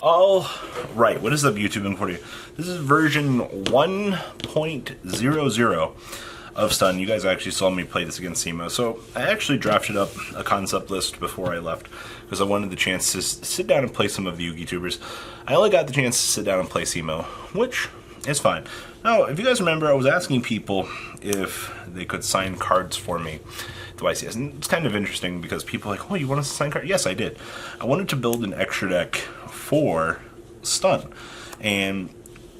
All right, what is up, YouTube and 40? This is version 1.00 of Stun. You guys actually saw me play this against Cimo, so I actually drafted up a concept list before I left because I wanted the chance to sit down and play some of the YouTubers. I only got the chance to sit down and play Cimo, which is fine. Now, if you guys remember, I was asking people if they could sign cards for me. The YCS, and it's kind of interesting because people are like, oh, you want us to sign card? Yes, I did. I wanted to build an extra deck for Stun and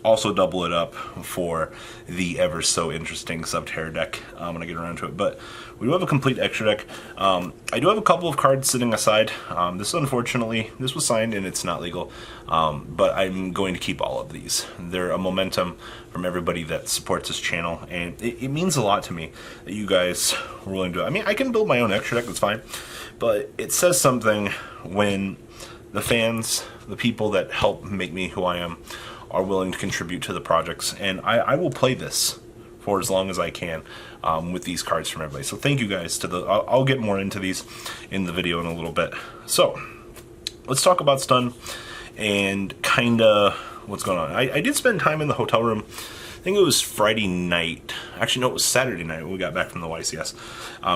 also double it up for the ever so interesting Subterror deck when I get around to it. But we do have a complete extra deck. I do have a couple of cards sitting aside. This, unfortunately, this was signed and it's not legal, but I'm going to keep all of these. They're a momentum from everybody that supports this channel, and it means a lot to me that you guys were willing to do it. I mean, I can build my own extra deck, that's fine, but it says something when the fans, the people that help make me who I am, are willing to contribute to the projects, and I will play this for as long as I can with these cards from everybody. So thank you guys to the. I'll get more into these in the video in a little bit. So let's talk about Stun and kind of what's going on. I did spend time in the hotel room. I think it was Friday night. Actually, no, it was Saturday night when we got back from the YCS.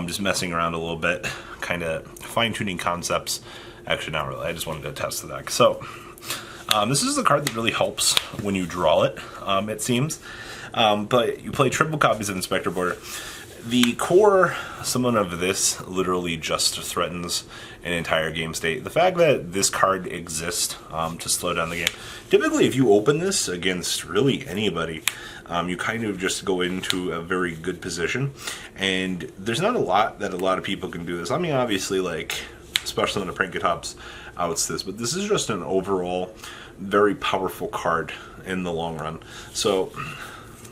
Just messing around a little bit, kind of fine-tuning concepts. Actually, not really. I just wanted to test the deck. So this is the card that really helps when you draw it, it seems. But you play triple copies of Inspector Border. The core summon of this literally just threatens an entire game state. The fact that this card exists to slow down the game. Typically, if you open this against really anybody, you kind of just go into a very good position. And there's not a lot that a lot of people can do this. I mean, obviously, like, especially when the Prankatops outs this, but this is just an overall very powerful card in the long run. So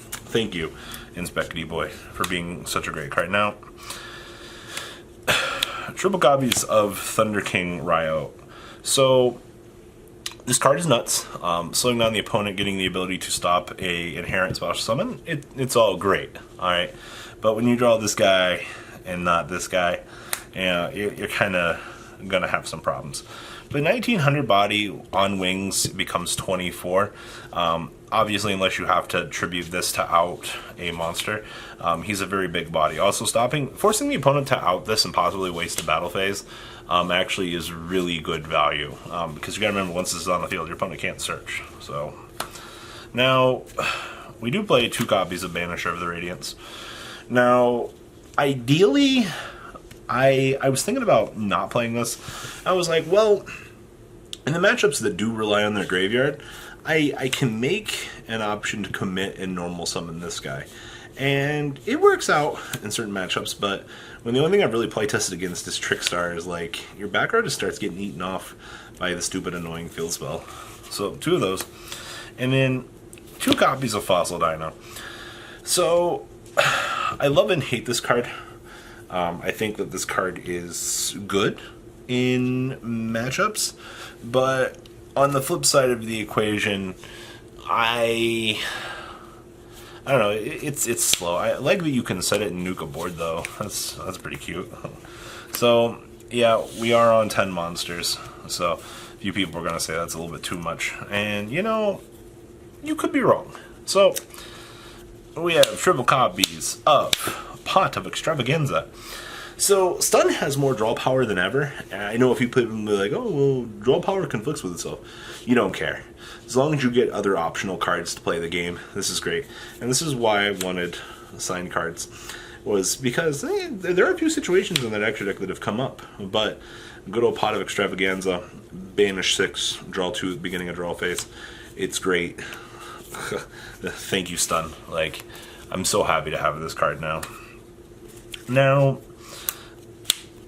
thank you, Inspecty Boy, for being such a great card. Now, triple copies of Thunder King Ryo. So this card is nuts. Slowing down the opponent, getting the ability to stop a inherent special summon, it's all great, alright? But when you draw this guy and not this guy, you're kind of gonna have some problems. But 1900 body on wings becomes 24. Obviously, unless you have to tribute this to out a monster, he's a very big body. Also, forcing the opponent to out this and possibly waste a battle phase actually is really good value, because you gotta remember, once this is on the field, your opponent can't search. So now we do play 2 copies of Banisher of the Radiance. Now, ideally, I was thinking about not playing this. I was like, well, in the matchups that do rely on their graveyard, I can make an option to commit and normal summon this guy. And it works out in certain matchups, but when the only thing I've really playtested against is Trickstar is like, your back row just starts getting eaten off by the stupid annoying field spell. So 2 of those. And then 2 copies of Fossil Dino. So I love and hate this card. I think that this card is good in matchups, but on the flip side of the equation, I don't know. It's slow. I like that you can set it and nuke a board though. That's pretty cute. So yeah, we are on 10 monsters. So a few people are gonna say that's a little bit too much, and you know, you could be wrong. So we have triple copies of Pot of Extravaganza. So Stun has more draw power than ever. I know if you put them like, oh, well, draw power conflicts with itself. You don't care. As long as you get other optional cards to play the game, this is great. And this is why I wanted signed cards, was because there are a few situations in that extra deck that have come up. But good old Pot of Extravaganza, banish 6, draw 2 at the beginning of draw phase. It's great. Thank you, Stun. Like, I'm so happy to have this card now. Now,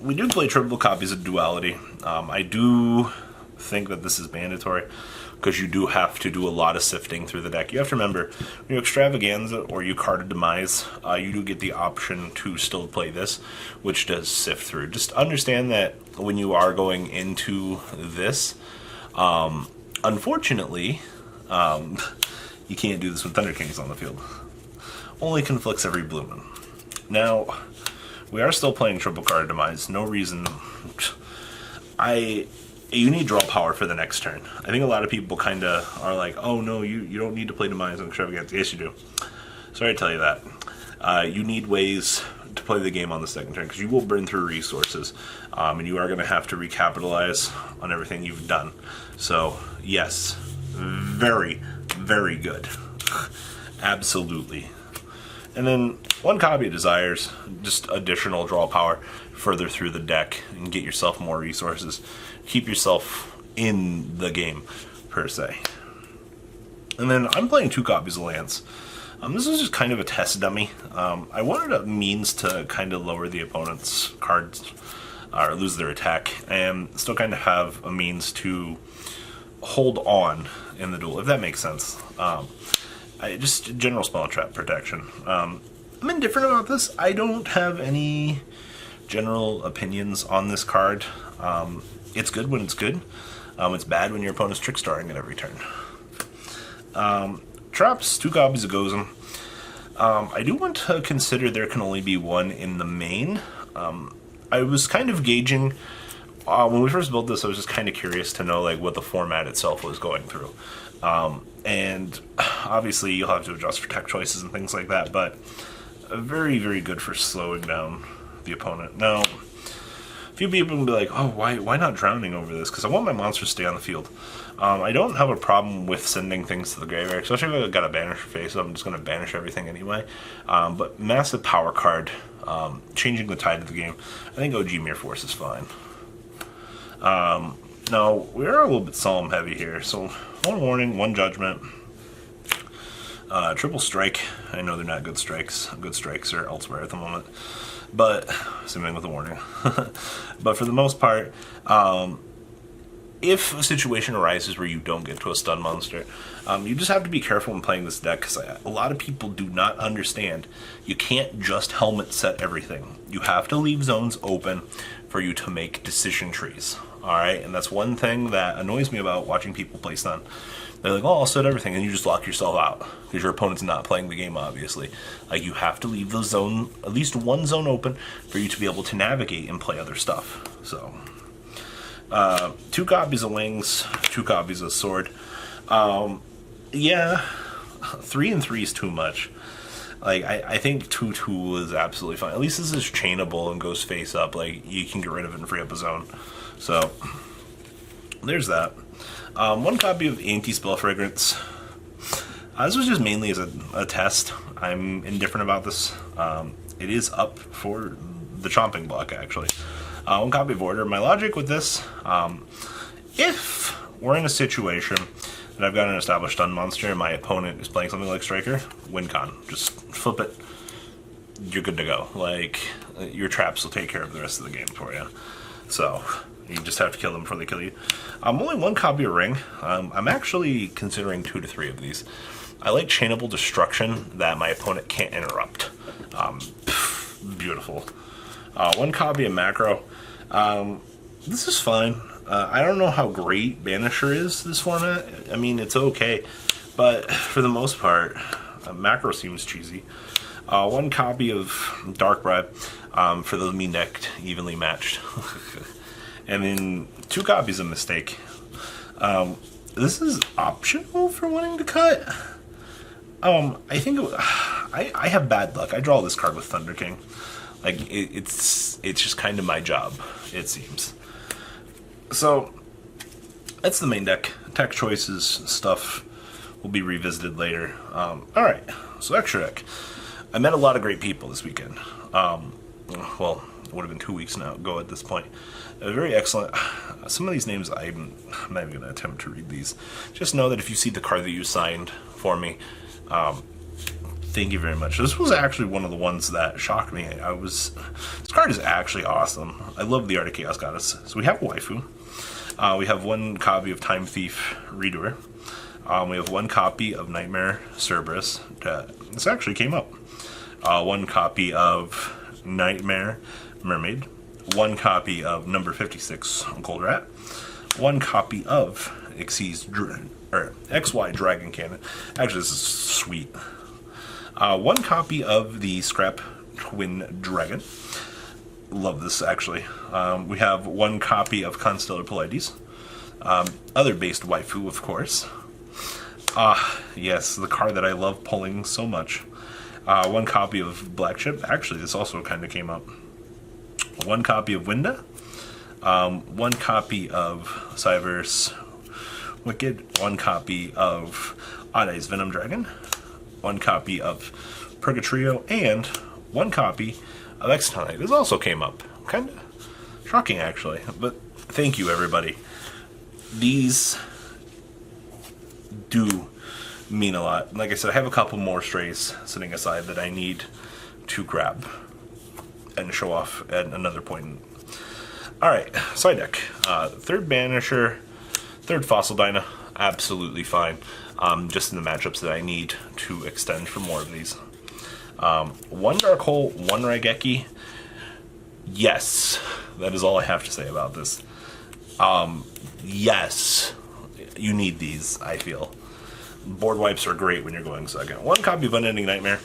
we do play triple copies of Duality. I do think that this is mandatory because you do have to do a lot of sifting through the deck. You have to remember, when you Extravaganza or you card a Demise, you do get the option to still play this, which does sift through. Just understand that when you are going into this, unfortunately, you can't do this with Thunder Kings on the field. Only conflicts every blue moon. Now, we are still playing triple card Demise. No reason. you need draw power for the next turn. I think a lot of people kind of are like, oh no, you don't need to play Demise on Extravaganza. Yes, you do. Sorry to tell you that. You need ways to play the game on the second turn, because you will burn through resources, and you are going to have to recapitalize on everything you've done. So, yes, very, very good. Absolutely. And then one copy of Desires, just additional draw power further through the deck and get yourself more resources. Keep yourself in the game, per se. And then I'm playing 2 copies of Lance. This is just kind of a test dummy. I wanted a means to kind of lower the opponent's cards, or lose their attack, and still kind of have a means to hold on in the duel, if that makes sense. Just general spell and trap protection. I'm indifferent about this. I don't have any general opinions on this card. It's good when it's good. It's bad when your opponent's trick-starring it every turn. Traps, 2 copies of Gozum. I do want to consider there can only be 1 in the main. I was kind of gauging, when we first built this, I was just kind of curious to know like what the format itself was going through. And obviously you'll have to adjust for tech choices and things like that, but very, very good for slowing down the opponent. Now, a few people will be like, oh, why not drowning over this? Because I want my monsters to stay on the field. I don't have a problem with sending things to the graveyard, especially if I've got a banish face, so I'm just going to banish everything anyway. But massive power card, changing the tide of the game. I think OG Mirror Force is fine. Now, we're a little bit solemn heavy here, so 1 warning, 1 judgment. Triple strike. I know they're not good strikes. Good strikes are elsewhere at the moment. But, same thing with the warning. But for the most part, if a situation arises where you don't get to a stun monster, you just have to be careful when playing this deck, because a lot of people do not understand. You can't just helmet set everything. You have to leave zones open for you to make decision trees. Alright, and that's one thing that annoys me about watching people play stun. They're like, oh, I'll set everything, and you just lock yourself out because your opponent's not playing the game, obviously. Like, you have to leave the zone, at least 1 zone open for you to be able to navigate and play other stuff. So, 2 copies of Wings, 2 copies of Sword. Yeah, 3 and 3 is too much. Like, I think 2/2 is absolutely fine. At least this is chainable and goes face up. Like, you can get rid of it and free up a zone. So, there's that. 1 copy of Anti-Spell Fragrance. This was just mainly as a test. I'm indifferent about this. It is up for the chomping block, actually. 1 copy of Order. My logic with this, if we're in a situation that I've got an established stun monster and my opponent is playing something like Striker, win con. Just flip it. You're good to go. Like, your traps will take care of the rest of the game for you. So, you just have to kill them before they kill you. Only 1 copy of Ring. I'm actually considering 2 to 3 of these. I like Chainable Destruction that my opponent can't interrupt. Beautiful. 1 copy of Macro. This is fine. I don't know how great Banisher is this format. I mean, it's okay. But for the most part, Macro seems cheesy. 1 copy of Dark Bribe for the mean-decked, evenly matched. And then 2 copies of Mistake. This is optional for wanting to cut. I think I have bad luck. I draw this card with Thunder King. Like, it's just kind of my job, it seems. So, that's the main deck. Tech choices, stuff will be revisited later. Alright, so extra deck. I met a lot of great people this weekend. Well, it would have been 2 weeks now ago at this point. Very excellent. Some of these names, I'm not even going to attempt to read these. Just know that if you see the card that you signed for me, thank you very much. This was actually one of the ones that shocked me. This card is actually awesome. I love the Art of Chaos Goddess. So we have a waifu. We have 1 copy of Time Thief Redoer. We have 1 copy of Nightmare Cerberus. This actually came up. 1 copy of Nightmare Mermaid. 1 copy of number 56 Cold Rat. 1 copy of XY Dragon Cannon. Actually, this is sweet. 1 copy of the Scrap Twin Dragon. Love this, actually. We have 1 copy of Constellar Pleiades. Other based waifu, of course. Yes, the card that I love pulling so much. One copy of Black Chip. Actually, this also kind of came up. One copy of Winda. One copy of Cyverse Wicked. One copy of Odd Eyes Venom Dragon. One copy of Purgatrio. And one copy of Exotonite. This also came up. Kind of shocking, actually. But thank you, everybody. These do mean a lot. Like I said, I have a couple more strays sitting aside that I need to grab and show off at another point. Alright, side deck. Third Banisher, third Fossil Dyna, absolutely fine. Just in the matchups that I need to extend for more of these. One Dark Hole, one Raigeki. Yes, that is all I have to say about this. Yes, you need these, I feel. Board wipes are great when you're going second. One copy of Unending Nightmare.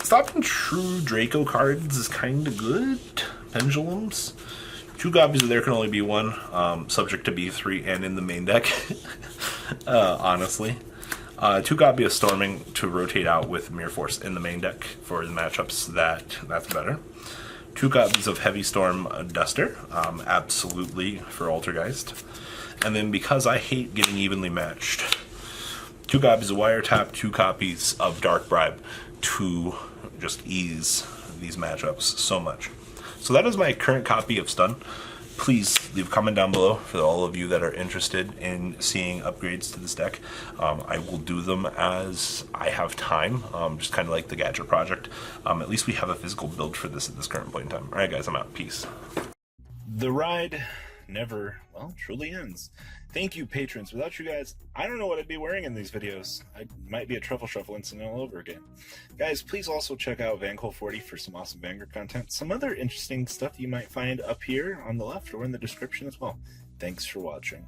Stopping True Draco cards is kind of good. Pendulums. Two copies of There Can Only Be One, subject to B3 and in the main deck. Honestly. Two copies of Storming to rotate out with Mirror Force in the main deck for the matchups that's better. Two copies of Heavy Storm Duster, absolutely for Altergeist. And then because I hate getting evenly matched, two copies of Wiretap, two copies of Dark Bribe to just ease these matchups so much. So that is my current copy of Stun. Please leave a comment down below for all of you that are interested in seeing upgrades to this deck. I will do them as I have time, just kind of like the Gadget project. At least we have a physical build for this at this current point in time. Alright guys, I'm out. Peace. The ride never, well, truly ends. Thank you, patrons. Without you guys, I don't know what I'd be wearing in these videos. I might be a Truffle Shuffle incident all over again. Guys, please also check out Vanquil40 for some awesome Vanguard content. Some other interesting stuff you might find up here on the left or in the description as well. Thanks for watching.